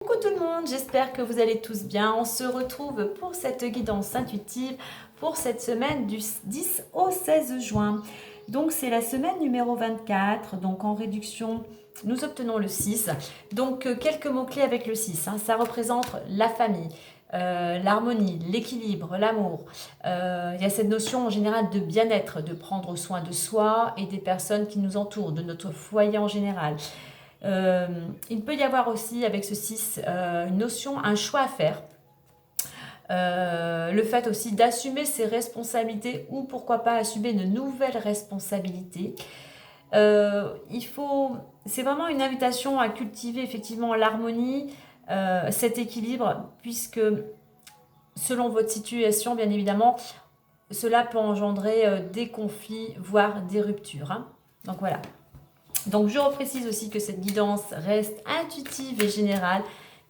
Coucou tout le monde, j'espère que vous allez tous bien. On se retrouve pour cette guidance intuitive pour cette semaine du 10 au 16 juin. Donc c'est la semaine numéro 24, donc en réduction nous obtenons le 6. Donc quelques mots-clés avec le 6, ça représente la famille, l'harmonie, l'équilibre, l'amour. Il y a cette notion en général de bien-être, de prendre soin de soi et des personnes qui nous entourent, de notre foyer en général. Il peut y avoir aussi avec ce 6 une notion, un choix à faire. Le fait aussi d'assumer ses responsabilités ou pourquoi pas assumer de nouvelles responsabilités. C'est vraiment une invitation à cultiver effectivement l'harmonie, cet équilibre, puisque selon votre situation, bien évidemment, cela peut engendrer des conflits, voire des ruptures. Donc voilà. Donc je reprécise aussi que cette guidance reste intuitive et générale,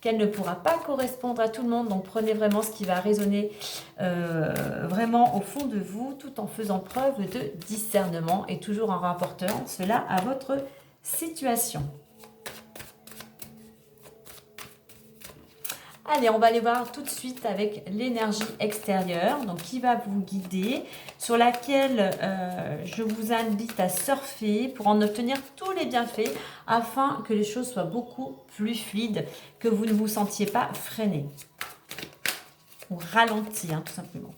qu'elle ne pourra pas correspondre à tout le monde. Donc prenez vraiment ce qui va résonner vraiment au fond de vous, tout en faisant preuve de discernement et toujours en rapportant cela à votre situation. Allez, on va aller voir tout de suite avec l'énergie extérieure, donc qui va vous guider, sur laquelle je vous invite à surfer pour en obtenir tous les bienfaits afin que les choses soient beaucoup plus fluides, que vous ne vous sentiez pas freiné ou ralenti, tout simplement.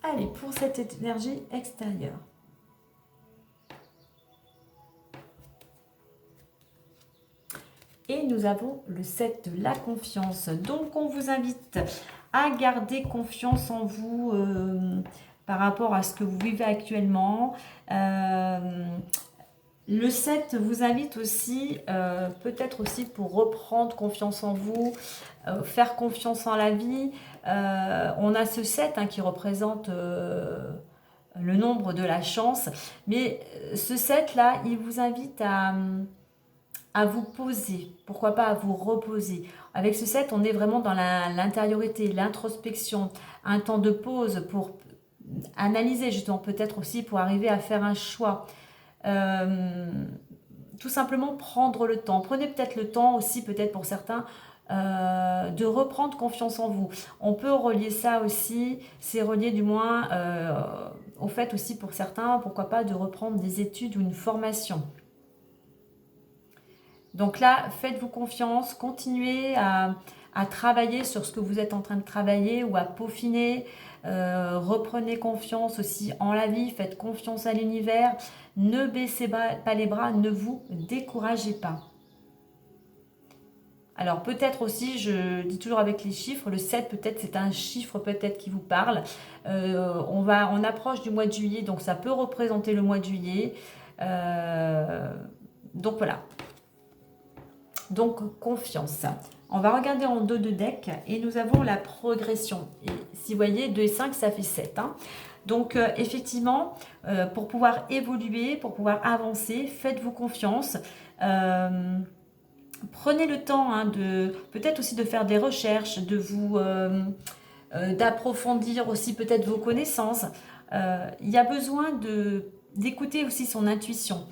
Allez, pour cette énergie extérieure. Et nous avons le 7 de la confiance. Donc, on vous invite à garder confiance en vous par rapport à ce que vous vivez actuellement. Le 7 vous invite aussi, peut-être aussi pour reprendre confiance en vous, faire confiance en la vie. On a ce 7 qui représente le nombre de la chance. Mais ce 7-là, il vous invite à vous poser, pourquoi pas à vous reposer. Avec ce 7, on est vraiment dans l'intériorité, l'introspection, un temps de pause pour analyser justement, peut-être aussi pour arriver à faire un choix. Tout simplement prendre le temps. Prenez peut-être le temps aussi, peut-être pour certains, de reprendre confiance en vous. On peut relier ça aussi, c'est relié du moins au fait aussi pour certains, pourquoi pas de reprendre des études ou une formation. Donc là, faites-vous confiance, continuez à travailler sur ce que vous êtes en train de travailler ou à peaufiner. Reprenez confiance aussi en la vie, faites confiance à l'univers. Ne baissez pas les bras, ne vous découragez pas. Alors peut-être aussi, je dis toujours avec les chiffres, le 7 peut-être c'est un chiffre peut-être qui vous parle. On approche du mois de juillet, donc ça peut représenter le mois de juillet. Donc voilà. Donc, confiance. On va regarder en dos de deck et nous avons la progression. Et si vous voyez, 2 et 5, ça fait 7. Donc, effectivement, pour pouvoir évoluer, pour pouvoir avancer, faites-vous confiance. Prenez le temps de peut-être aussi de faire des recherches, d'approfondir aussi peut-être vos connaissances. Il y a besoin d'écouter aussi son intuition.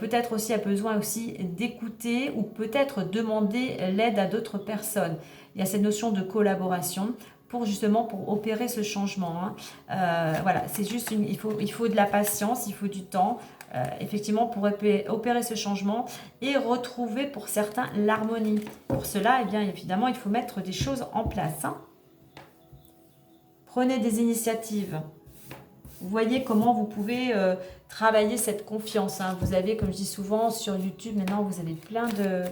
Peut-être aussi a besoin aussi d'écouter ou peut-être demander l'aide à d'autres personnes. Il y a cette notion de collaboration pour justement pour opérer ce changement. Voilà, c'est juste il faut de la patience, il faut du temps. Effectivement pour opérer ce changement et retrouver pour certains l'harmonie. Pour cela, eh bien évidemment, il faut mettre des choses en place. Prenez des initiatives. Vous voyez comment vous pouvez travailler cette confiance. Vous avez, comme je dis souvent, sur YouTube, maintenant, vous avez plein de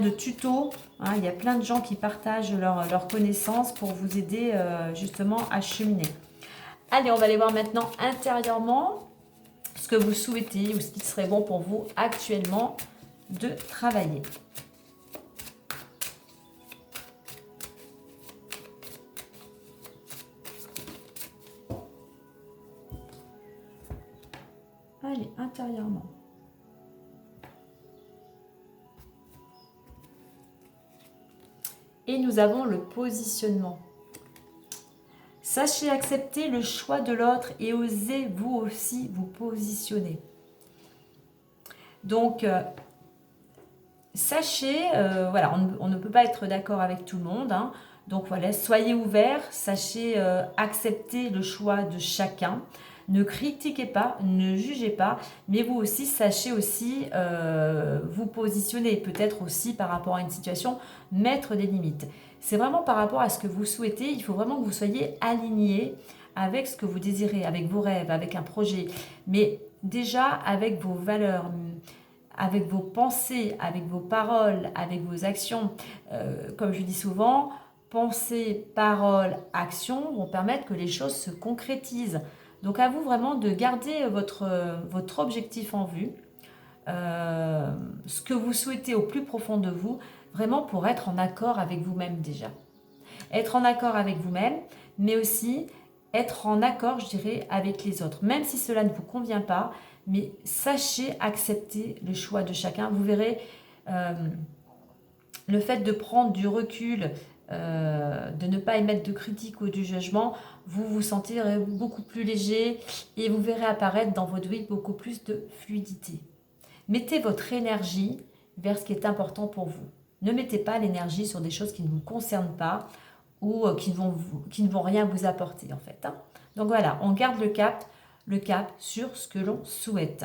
tutos. Il y a plein de gens qui partagent leurs connaissances pour vous aider justement à cheminer. Allez, on va aller voir maintenant intérieurement ce que vous souhaitez ou ce qui serait bon pour vous actuellement de travailler. Allez, intérieurement. Et nous avons le positionnement. Sachez accepter le choix de l'autre et osez vous aussi vous positionner. Donc, sachez, voilà, on ne peut pas être d'accord avec tout le monde, hein. Donc voilà, soyez ouverts, sachez accepter le choix de chacun. Ne critiquez pas, ne jugez pas, mais vous aussi, sachez aussi vous positionner, peut-être aussi par rapport à une situation, mettre des limites. C'est vraiment par rapport à ce que vous souhaitez, il faut vraiment que vous soyez alignés avec ce que vous désirez, avec vos rêves, avec un projet, mais déjà avec vos valeurs, avec vos pensées, avec vos paroles, avec vos actions. Comme je dis souvent, pensées, paroles, actions vont permettre que les choses se concrétisent. Donc à vous vraiment de garder votre objectif en vue, ce que vous souhaitez au plus profond de vous, vraiment pour être en accord avec vous-même déjà. Être en accord avec vous-même, mais aussi être en accord, je dirais, avec les autres. Même si cela ne vous convient pas, mais sachez accepter le choix de chacun. Vous verrez, le fait de prendre du recul, de ne pas émettre de critiques ou du jugement, vous vous sentirez beaucoup plus léger et vous verrez apparaître dans votre vie beaucoup plus de fluidité. Mettez votre énergie vers ce qui est important pour vous. Ne mettez pas l'énergie sur des choses qui ne vous concernent pas ou qui ne vont rien vous apporter en fait, hein. Donc voilà, on garde le cap sur ce que l'on souhaite.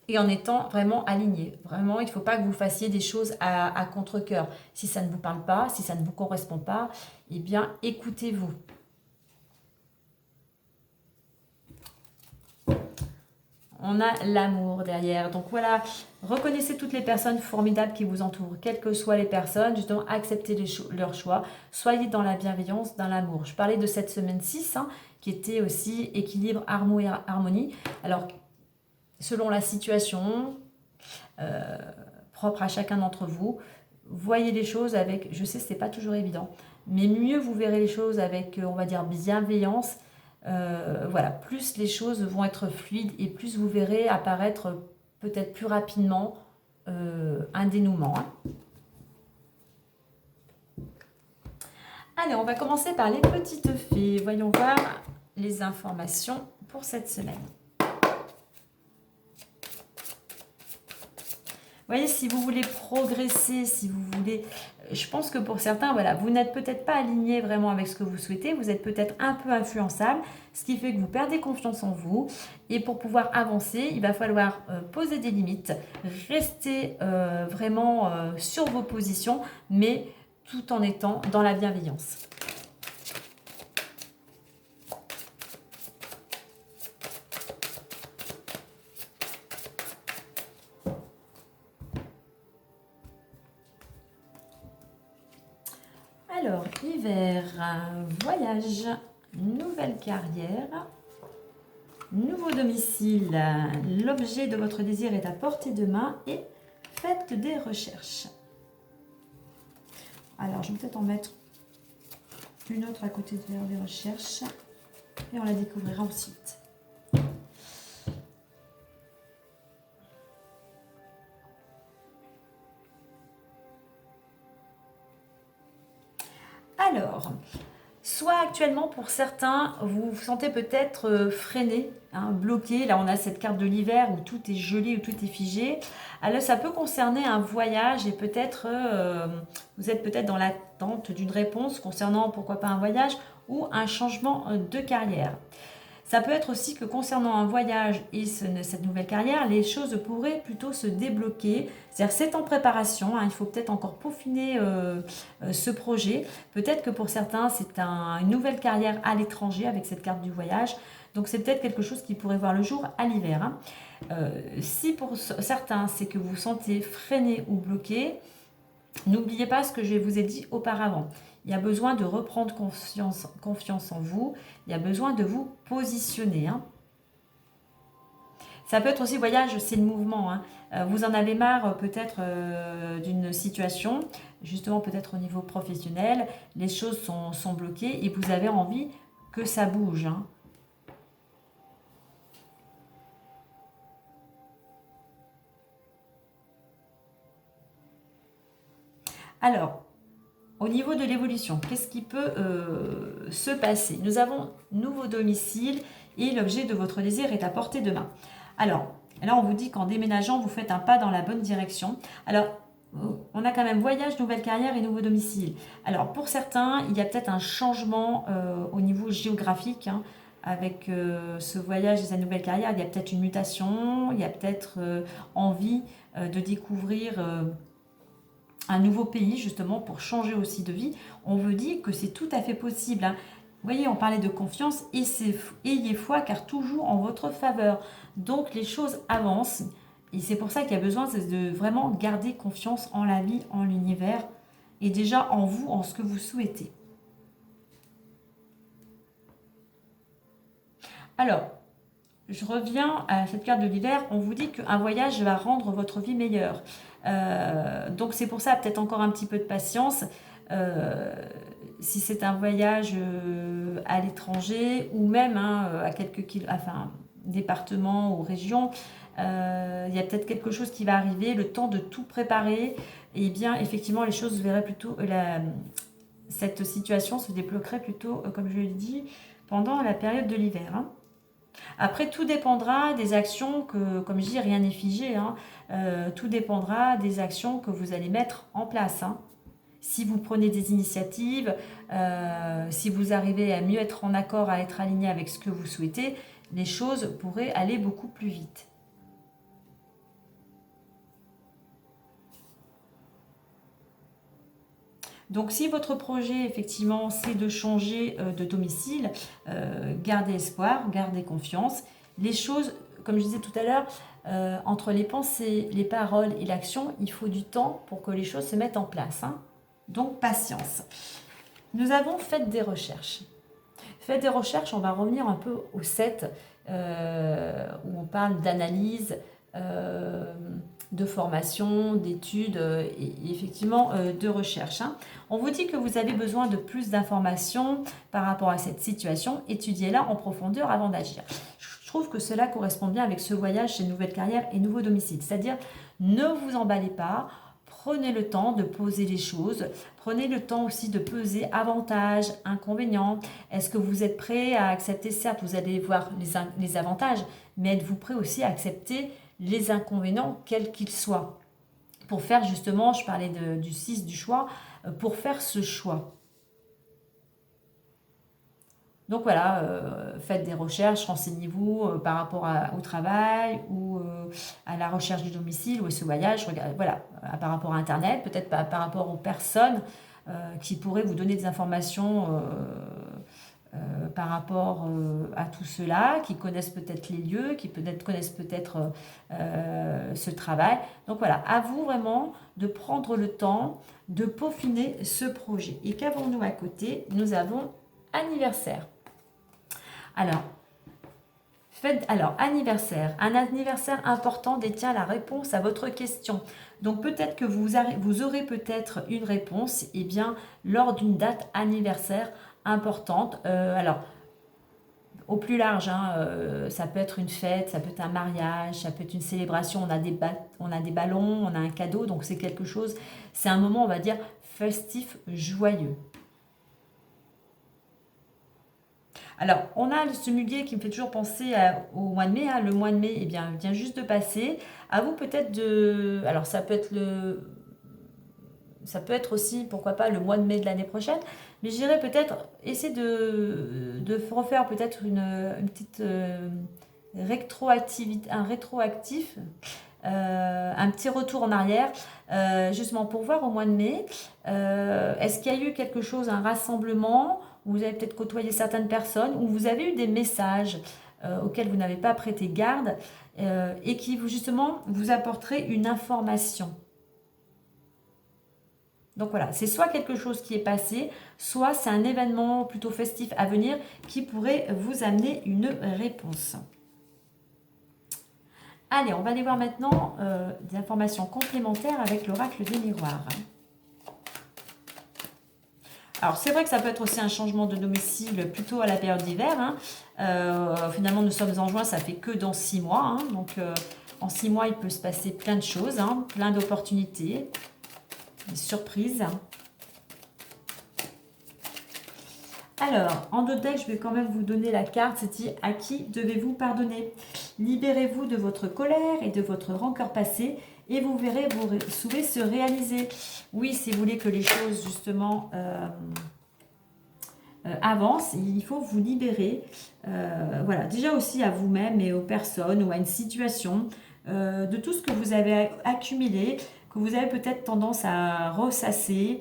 Et en étant vraiment aligné. Vraiment, il ne faut pas que vous fassiez des choses à contre-cœur. Si ça ne vous parle pas, si ça ne vous correspond pas, eh bien, écoutez-vous. On a l'amour derrière. Donc voilà, reconnaissez toutes les personnes formidables qui vous entourent, quelles que soient les personnes, justement, acceptez leurs choix. Soyez dans la bienveillance, dans l'amour. Je parlais de cette semaine 6, hein, qui était aussi équilibre, harmonie. Alors, selon la situation propre à chacun d'entre vous, voyez les choses avec, je sais, ce n'est pas toujours évident, mais mieux vous verrez les choses avec, on va dire, bienveillance. Voilà, plus les choses vont être fluides et plus vous verrez apparaître peut-être plus rapidement un dénouement, hein. Allez, on va commencer par les petites fées. Voyons voir les informations pour cette semaine. Vous voyez, si vous voulez progresser, si vous voulez... Je pense que pour certains, voilà, vous n'êtes peut-être pas aligné vraiment avec ce que vous souhaitez, vous êtes peut-être un peu influençable, ce qui fait que vous perdez confiance en vous. Et pour pouvoir avancer, il va falloir poser des limites, rester vraiment sur vos positions, mais tout en étant dans la bienveillance. Alors, hiver, voyage, nouvelle carrière, nouveau domicile, l'objet de votre désir est à portée de main et faites des recherches. Alors, je vais peut-être en mettre une autre à côté des recherches et on la découvrira ensuite. Alors, soit actuellement pour certains, vous vous sentez peut-être freiné, hein, bloqué. Là, on a cette carte de l'hiver où tout est gelé, où tout est figé. Alors, ça peut concerner un voyage et peut-être, vous êtes peut-être dans l'attente d'une réponse concernant, pourquoi pas un voyage ou un changement de carrière. Ça peut être aussi que concernant un voyage et cette nouvelle carrière, les choses pourraient plutôt se débloquer. C'est-à-dire c'est en préparation, hein, il faut peut-être encore peaufiner ce projet. Peut-être que pour certains, c'est une nouvelle carrière à l'étranger avec cette carte du voyage. Donc c'est peut-être quelque chose qui pourrait voir le jour à l'hiver, hein. Si pour certains, c'est que vous vous sentez freiné ou bloqué, n'oubliez pas ce que je vous ai dit auparavant. Il y a besoin de reprendre confiance en vous. Il y a besoin de vous positionner, hein. Ça peut être aussi voyage, c'est le mouvement, hein. Vous en avez marre peut-être d'une situation, justement peut-être au niveau professionnel. Les choses sont bloquées et vous avez envie que ça bouge, hein. Alors, au niveau de l'évolution, qu'est-ce qui peut se passer? Nous avons nouveau domicile et l'objet de votre désir est à portée de main. Alors, là, on vous dit qu'en déménageant, vous faites un pas dans la bonne direction. Alors, on a quand même voyage, nouvelle carrière et nouveau domicile. Alors, pour certains, il y a peut-être un changement au niveau géographique, hein, avec ce voyage et sa nouvelle carrière. Il y a peut-être une mutation, il y a peut-être envie de découvrir un nouveau pays, justement, pour changer aussi de vie. On vous dit que c'est tout à fait possible, hein. Vous voyez, on parlait de confiance, et ayez foi car toujours en votre faveur. Donc les choses avancent, et c'est pour ça qu'il y a besoin de vraiment garder confiance en la vie, en l'univers, et déjà en vous, en ce que vous souhaitez. Alors, je reviens à cette carte de l'hiver, on vous dit qu'un voyage va rendre votre vie meilleure. Donc c'est pour ça, peut-être encore un petit peu de patience. Si c'est un voyage à l'étranger ou même à quelques départements ou régions, il y a peut-être quelque chose qui va arriver, le temps de tout préparer. Et bien effectivement, les choses verraient plutôt, cette situation se débloquerait plutôt, comme je l'ai dit, pendant la période de l'hiver, hein. Après, tout dépendra des actions que, comme je dis, rien n'est figé, hein. Tout dépendra des actions que vous allez mettre en place, hein. Si vous prenez des initiatives, si vous arrivez à mieux être en accord, à être aligné avec ce que vous souhaitez, les choses pourraient aller beaucoup plus vite. Donc si votre projet, effectivement, c'est de changer de domicile, gardez espoir, gardez confiance. Les choses, comme je disais tout à l'heure, entre les pensées, les paroles et l'action, il faut du temps pour que les choses se mettent en place, hein. Donc patience. Nous avons fait des recherches. Faites des recherches, on va revenir un peu au 7, où on parle d'analyse, de formation, d'études et effectivement de recherche, hein. On vous dit que vous avez besoin de plus d'informations par rapport à cette situation. Étudiez-la en profondeur avant d'agir. Je trouve que cela correspond bien avec ce voyage chez Nouvelle Carrière et Nouveau Domicile. C'est-à-dire, ne vous emballez pas. Prenez le temps de poser les choses. Prenez le temps aussi de peser avantages, inconvénients. Est-ce que vous êtes prêt à accepter, certes, vous allez voir les avantages, mais êtes-vous prêt aussi à accepter les inconvénients, quels qu'ils soient, pour faire justement, je parlais du 6 du choix, pour faire ce choix. Donc voilà, faites des recherches, renseignez-vous par rapport au travail ou à la recherche du domicile ou à ce voyage. Voilà, par rapport à Internet, peut-être par rapport aux personnes qui pourraient vous donner des informations par rapport à tout cela, qui connaissent peut-être les lieux, qui connaissent peut-être ce travail. Donc voilà, à vous vraiment de prendre le temps de peaufiner ce projet. Et qu'avons-nous à côté? Nous avons anniversaire. Alors, anniversaire. Un anniversaire important détient la réponse à votre question. Donc peut-être que vous aurez peut-être une réponse lors d'une date anniversaire importante. Alors, au plus large, hein, ça peut être une fête, ça peut être un mariage, ça peut être une célébration, on a des ballons, on a un cadeau, donc c'est quelque chose, c'est un moment, on va dire, festif, joyeux. Alors, on a ce muguet qui me fait toujours penser au mois de mai, hein. Le mois de mai, vient juste de passer. À vous peut-être alors, ça peut être aussi, pourquoi pas, le mois de mai de l'année prochaine. Mais je dirais peut-être, essayer de refaire peut-être une petite rétroactivité, un rétroactif, un petit retour en arrière, justement pour voir au mois de mai, est-ce qu'il y a eu quelque chose, un rassemblement, où vous avez peut-être côtoyé certaines personnes, où vous avez eu des messages auxquels vous n'avez pas prêté garde, et qui justement vous apporteraient une information. Donc voilà, c'est soit quelque chose qui est passé, soit c'est un événement plutôt festif à venir qui pourrait vous amener une réponse. Allez, on va aller voir maintenant des informations complémentaires avec l'oracle des miroirs. Alors c'est vrai que ça peut être aussi un changement de domicile plutôt à la période d'hiver, hein. Finalement nous sommes en juin, ça fait que dans 6 mois, hein. Donc en 6 mois il peut se passer plein de choses, hein, plein d'opportunités, des surprises. Alors, en deux decks, je vais quand même vous donner la carte. C'est dit, à qui devez-vous pardonner? Libérez-vous de votre colère et de votre rancœur passée et vous verrez vos souhaits se réaliser. Oui, si vous voulez que les choses, justement, avancent, il faut vous libérer. Voilà, déjà aussi à vous-même et aux personnes ou à une situation, de tout ce que vous avez accumulé, que vous avez peut-être tendance à ressasser,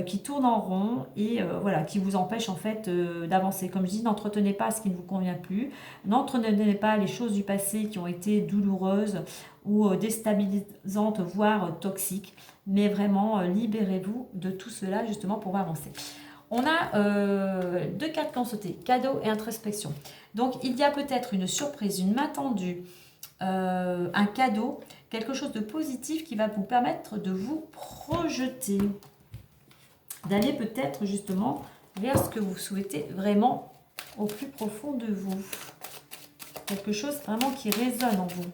qui tourne en rond et voilà, qui vous empêche en fait d'avancer. Comme je dis, n'entretenez pas ce qui ne vous convient plus, n'entretenez pas les choses du passé qui ont été douloureuses ou déstabilisantes, voire toxiques, mais vraiment libérez-vous de tout cela justement pour avancer. On a deux cartes qui ont sauté, cadeau et introspection. Donc il y a peut-être une surprise, une main tendue, un cadeau, quelque chose de positif qui va vous permettre de vous projeter, d'aller peut-être justement vers ce que vous souhaitez vraiment au plus profond de vous. Quelque chose vraiment qui résonne en vous.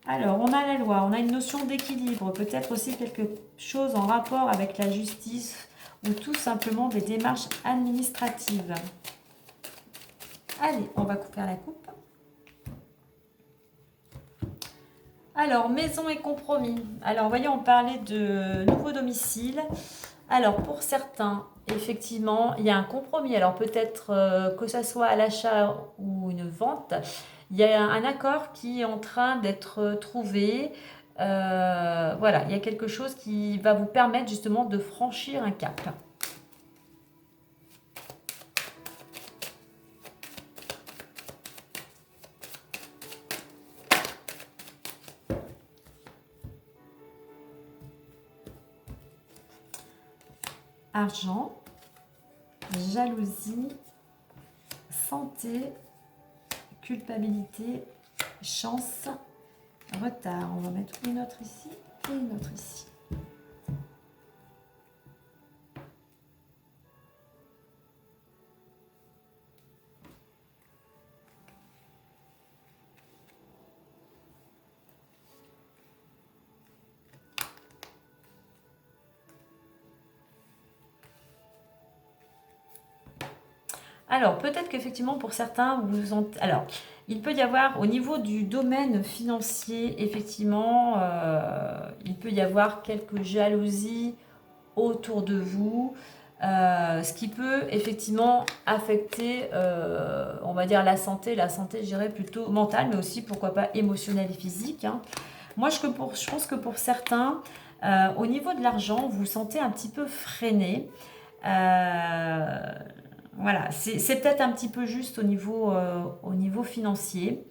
Alors, on a la loi, on a une notion d'équilibre, peut-être aussi quelque chose en rapport avec la justice ou tout simplement des démarches administratives. Allez, on va faire la coupe. Alors, maison et compromis. Alors, vous voyez, on parlait de nouveau domicile. Alors, pour certains, effectivement, il y a un compromis. Alors, peut-être que ça soit à l'achat ou une vente, il y a un accord qui est en train d'être trouvé. Voilà, il y a quelque chose qui va vous permettre justement de franchir un cap. Argent, jalousie, santé, culpabilité, chance, retard. On va mettre une autre ici et une autre ici. Alors, peut-être qu'effectivement, pour certains, alors, il peut y avoir, au niveau du domaine financier, effectivement, il peut y avoir quelques jalousies autour de vous, ce qui peut effectivement affecter, on va dire, la santé, je dirais plutôt mentale, mais aussi, pourquoi pas, émotionnelle et physique, hein. Moi, je pense que pour certains, au niveau de l'argent, vous vous sentez un petit peu freiné. Euh, voilà, c'est peut-être un petit peu juste au niveau financier.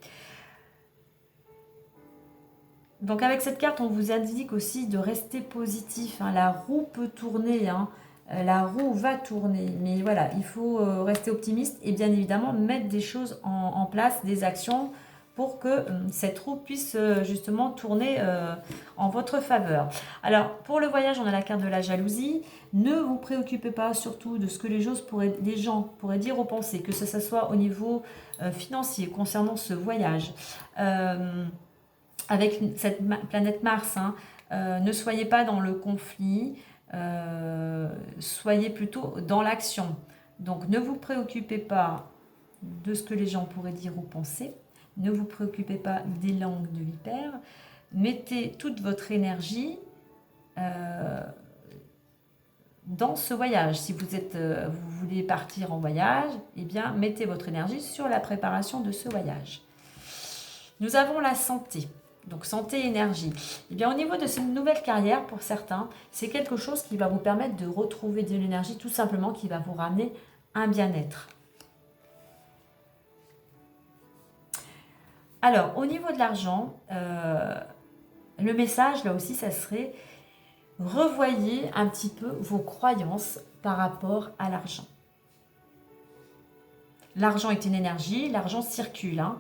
Donc avec cette carte, on vous indique aussi de rester positif, hein. La roue peut tourner, hein. La roue va tourner. Mais voilà, il faut rester optimiste et bien évidemment mettre des choses en place, des actions pour que cette roue puisse justement tourner en votre faveur. Alors, pour le voyage, on a la carte de la jalousie. Ne vous préoccupez pas surtout de ce que les gens pourraient dire ou penser, que ce soit au niveau financier concernant ce voyage. Avec cette planète Mars, hein, ne soyez pas dans le conflit, soyez plutôt dans l'action. Donc, ne vous préoccupez pas de ce que les gens pourraient dire ou penser. Ne vous préoccupez pas des langues de vipère. Mettez toute votre énergie dans ce voyage. Si vous voulez partir en voyage, eh bien, mettez votre énergie sur la préparation de ce voyage. Nous avons la santé. Donc, santé et énergie. Eh bien, au niveau de cette nouvelle carrière, pour certains, c'est quelque chose qui va vous permettre de retrouver de l'énergie, tout simplement, qui va vous ramener un bien-être. Alors, au niveau de l'argent, le message, là aussi, ça serait revoyez un petit peu vos croyances par rapport à l'argent. L'argent est une énergie, l'argent circule, hein.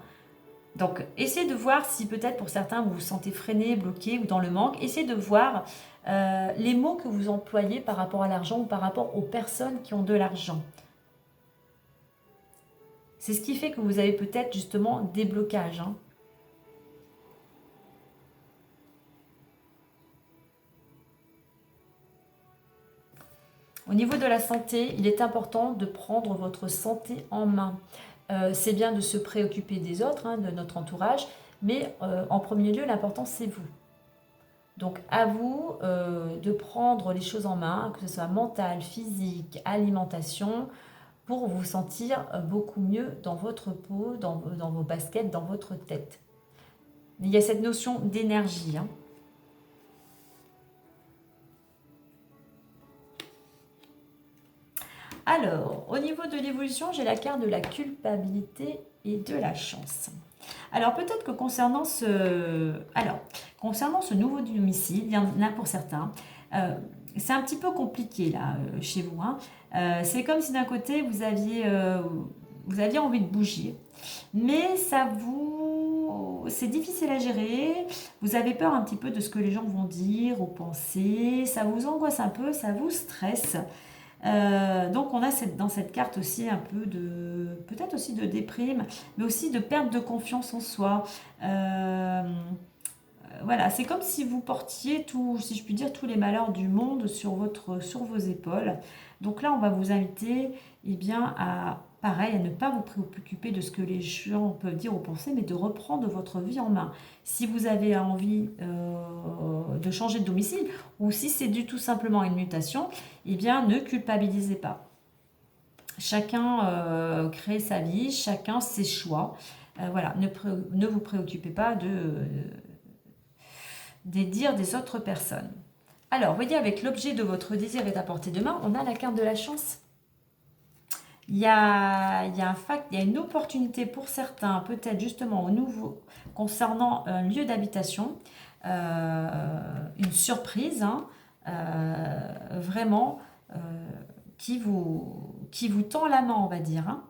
Donc, essayez de voir si peut-être pour certains vous vous sentez freiné, bloqué ou dans le manque. Essayez de voir les mots que vous employez par rapport à l'argent ou par rapport aux personnes qui ont de l'argent. C'est ce qui fait que vous avez peut-être justement des blocages, hein. Au niveau de la santé, il est important de prendre votre santé en main. C'est bien de se préoccuper des autres, hein, de notre entourage, mais en premier lieu, l'important c'est vous. Donc à vous de prendre les choses en main, que ce soit mental, physique, alimentation, pour vous sentir beaucoup mieux dans votre peau, dans vos baskets, dans votre tête. Il y a cette notion d'énergie, hein. Alors, au niveau de l'évolution, j'ai la carte de la culpabilité et de la chance. Alors, peut-être que concernant ce nouveau domicile, il y en a pour certains, c'est un petit peu compliqué là, chez vous, hein. C'est comme si d'un côté, vous aviez envie de bouger, mais c'est difficile à gérer. Vous avez peur un petit peu de ce que les gens vont dire ou penser. Ça vous angoisse un peu, ça vous stresse. Donc on a dans cette carte aussi un peu peut-être aussi de déprime, mais aussi de perte de confiance en soi. Voilà, c'est comme si vous portiez si je puis dire, tous les malheurs du monde sur vos épaules. Donc là, on va vous inviter, eh bien, pareil, à ne pas vous préoccuper de ce que les gens peuvent dire ou penser, mais de reprendre votre vie en main. Si vous avez envie de changer de domicile, ou si c'est tout simplement une mutation, eh bien, ne culpabilisez pas. Chacun crée sa vie, chacun ses choix. Voilà, ne vous préoccupez pas des dires des autres personnes. Alors, voyez, avec l'objet de votre désir est à portée de main, on a la carte de la chance. Il y a une opportunité pour certains, peut-être justement au nouveau, concernant un lieu d'habitation, une surprise, hein, vraiment, qui vous tend la main, on va dire, hein.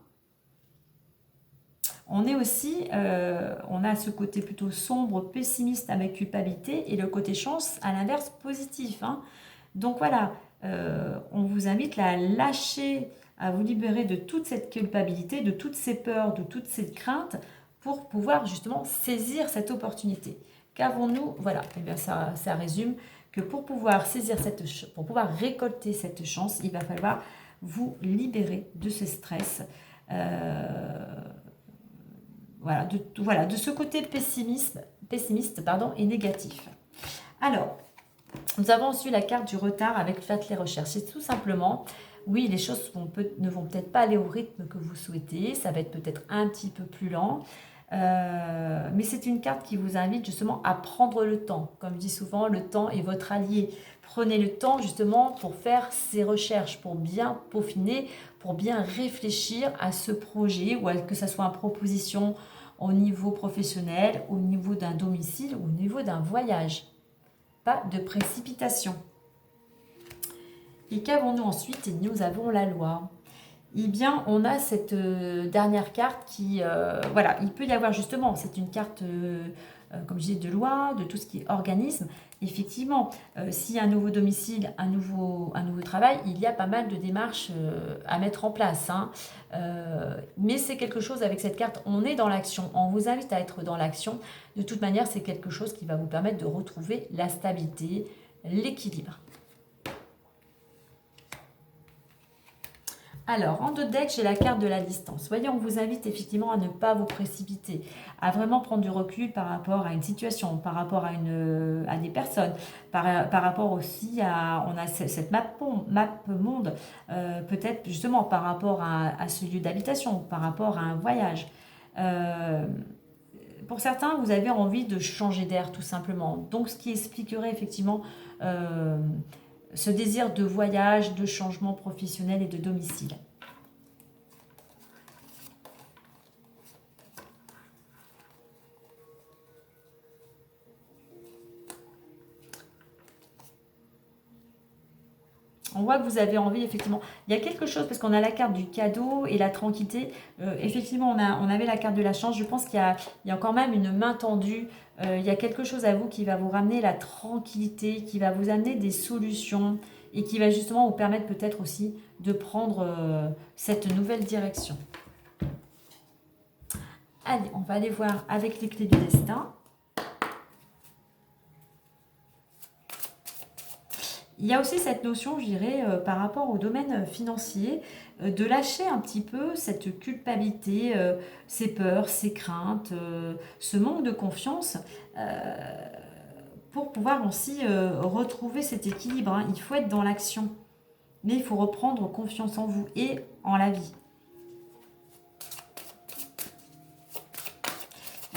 On est aussi, on a ce côté plutôt sombre, pessimiste avec culpabilité et le côté chance à l'inverse positif, hein. Donc voilà, on vous invite à lâcher, à vous libérer de toute cette culpabilité, de toutes ces peurs, de toutes ces craintes pour pouvoir justement saisir cette opportunité. Qu'avons-nous? Voilà, et bien ça résume que pour pouvoir pour pouvoir récolter cette chance, il va falloir vous libérer de ce stress. Voilà, de ce côté pessimiste et négatif. Alors, nous avons aussi la carte du retard avec faites les recherches. C'est tout simplement, oui, les choses ne vont peut-être pas aller au rythme que vous souhaitez, ça va être peut-être un petit peu plus lent, mais c'est une carte qui vous invite justement à prendre le temps. Comme je dis souvent, le temps est votre allié. Prenez le temps justement pour faire ces recherches, pour bien peaufiner, pour bien réfléchir à ce projet, ou que ce soit une proposition au niveau professionnel, au niveau d'un domicile ou au niveau d'un voyage. Pas de précipitation. Et qu'avons-nous ensuite? Nous avons la loi. Eh bien, on a cette dernière carte qui... voilà, il peut y avoir justement, c'est une carte, comme je disais, de loi, de tout ce qui est organisme. Effectivement, s'il y a un nouveau domicile, un nouveau travail, il y a pas mal de démarches à mettre en place, hein. Mais c'est quelque chose avec cette carte, on est dans l'action. On vous invite à être dans l'action. De toute manière, c'est quelque chose qui va vous permettre de retrouver la stabilité, l'équilibre. Alors, en deux decks, j'ai la carte de la distance. Vous voyez, on vous invite effectivement à ne pas vous précipiter, à vraiment prendre du recul par rapport à une situation, par rapport à des personnes, par rapport aussi on a cette map monde, peut-être justement par rapport à ce lieu d'habitation, par rapport à un voyage. Pour certains, vous avez envie de changer d'air tout simplement. Donc, ce qui expliquerait effectivement ce désir de voyage, de changement professionnel et de domicile. On voit que vous avez envie, effectivement. Il y a quelque chose, parce qu'on a la carte du cadeau et la tranquillité. Effectivement, on avait la carte de la chance. Je pense qu'il y a quand même une main tendue. Il y a quelque chose à vous qui va vous ramener la tranquillité, qui va vous amener des solutions et qui va justement vous permettre peut-être aussi de prendre cette nouvelle direction. Allez, on va aller voir avec les clés du destin. Il y a aussi cette notion, je dirais, par rapport au domaine financier, de lâcher un petit peu cette culpabilité, ces peurs, ces craintes, ce manque de confiance, pour pouvoir aussi retrouver cet équilibre, hein. Il faut être dans l'action, mais il faut reprendre confiance en vous et en la vie.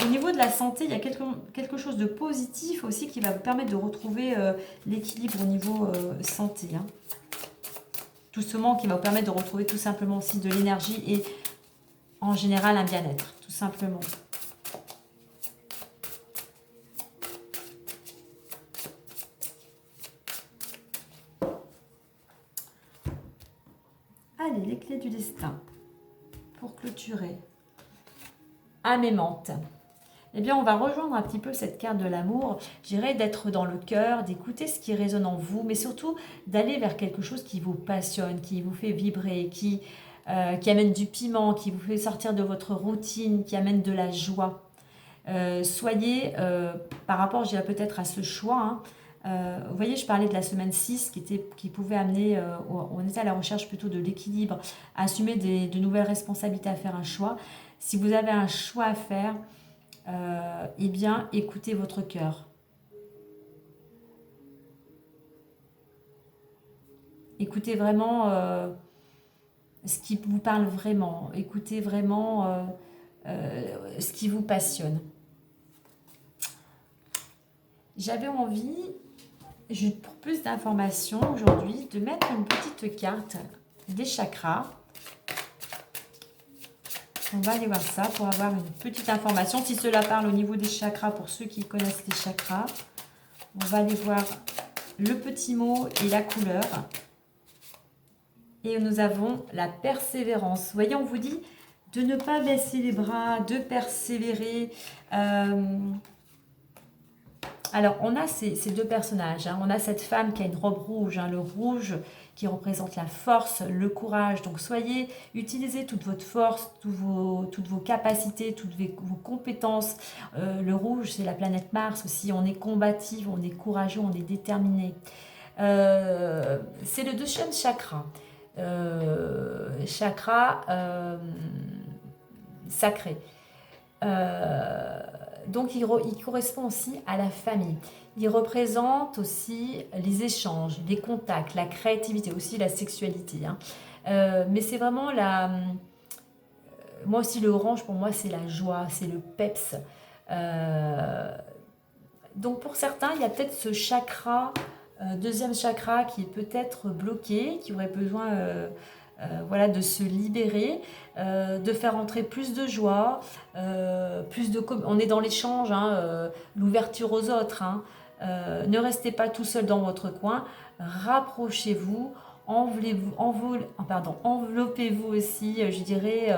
Au niveau de la santé, il y a quelque chose de positif aussi qui va vous permettre de retrouver l'équilibre au niveau santé, hein. Tout ce manque qui va vous permettre de retrouver tout simplement aussi de l'énergie et en général un bien-être, tout simplement. Allez, les clés du destin pour clôturer. Aimante. Eh bien, on va rejoindre un petit peu cette carte de l'amour. Je dirais d'être dans le cœur, d'écouter ce qui résonne en vous, mais surtout d'aller vers quelque chose qui vous passionne, qui vous fait vibrer, qui amène du piment, qui vous fait sortir de votre routine, qui amène de la joie. Soyez, par rapport, je dirais peut-être à ce choix, hein, vous voyez, je parlais de la semaine 6 qui pouvait amener, on était à la recherche plutôt de l'équilibre, à assumer de nouvelles responsabilités, à faire un choix. Si vous avez un choix à faire, eh bien, écoutez votre cœur. Écoutez vraiment ce qui vous parle vraiment. Écoutez vraiment ce qui vous passionne. J'avais envie, pour plus d'informations aujourd'hui, de mettre une petite carte des chakras. On va aller voir ça pour avoir une petite information. Si cela parle au niveau des chakras, pour ceux qui connaissent les chakras, on va aller voir le petit mot et la couleur. Et nous avons la persévérance. Vous voyez, on vous dit de ne pas baisser les bras, de persévérer. Alors, on a ces deux personnages, hein. On a cette femme qui a une robe rouge, hein, le rouge qui représente la force, le courage. Donc, utilisez toute votre force, toutes vos capacités, toutes vos compétences. Le rouge, c'est la planète Mars aussi. On est combatif, on est courageux, on est déterminé. C'est le deuxième chakra. Chakra sacré. Donc, il correspond aussi à la famille. Il représente aussi les échanges, les contacts, la créativité, aussi la sexualité, hein. Mais c'est vraiment moi aussi, le orange, pour moi, c'est la joie, c'est le peps. Donc, pour certains, il y a peut-être ce chakra, deuxième chakra, qui est peut-être bloqué, qui aurait besoin voilà, de se libérer, de faire entrer plus de joie, on est dans l'échange, hein, l'ouverture aux autres, hein. Ne restez pas tout seul dans votre coin, rapprochez-vous, enveloppez-vous aussi, je dirais,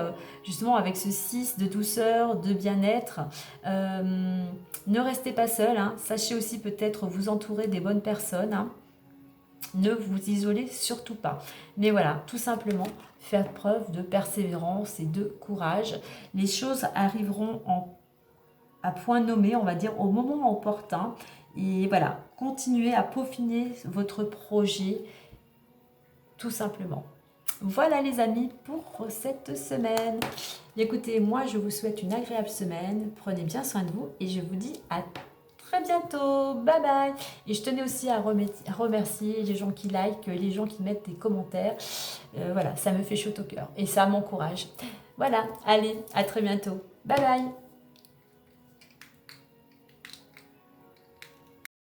justement avec ce 6 de douceur, de bien-être. Ne restez pas seul, hein. Sachez aussi peut-être vous entourer des bonnes personnes, hein. Ne vous isolez surtout pas. Mais voilà, tout simplement, faire preuve de persévérance et de courage. Les choses arriveront à point nommé, on va dire, au moment opportun. Et voilà, continuez à peaufiner votre projet, tout simplement. Voilà les amis pour cette semaine. Écoutez, moi je vous souhaite une agréable semaine. Prenez bien soin de vous et je vous dis à très bientôt. Bye bye. Et je tenais aussi à remercier les gens qui like, les gens qui mettent des commentaires. Voilà, ça me fait chaud au cœur et ça m'encourage. Voilà, allez, à très bientôt. Bye bye.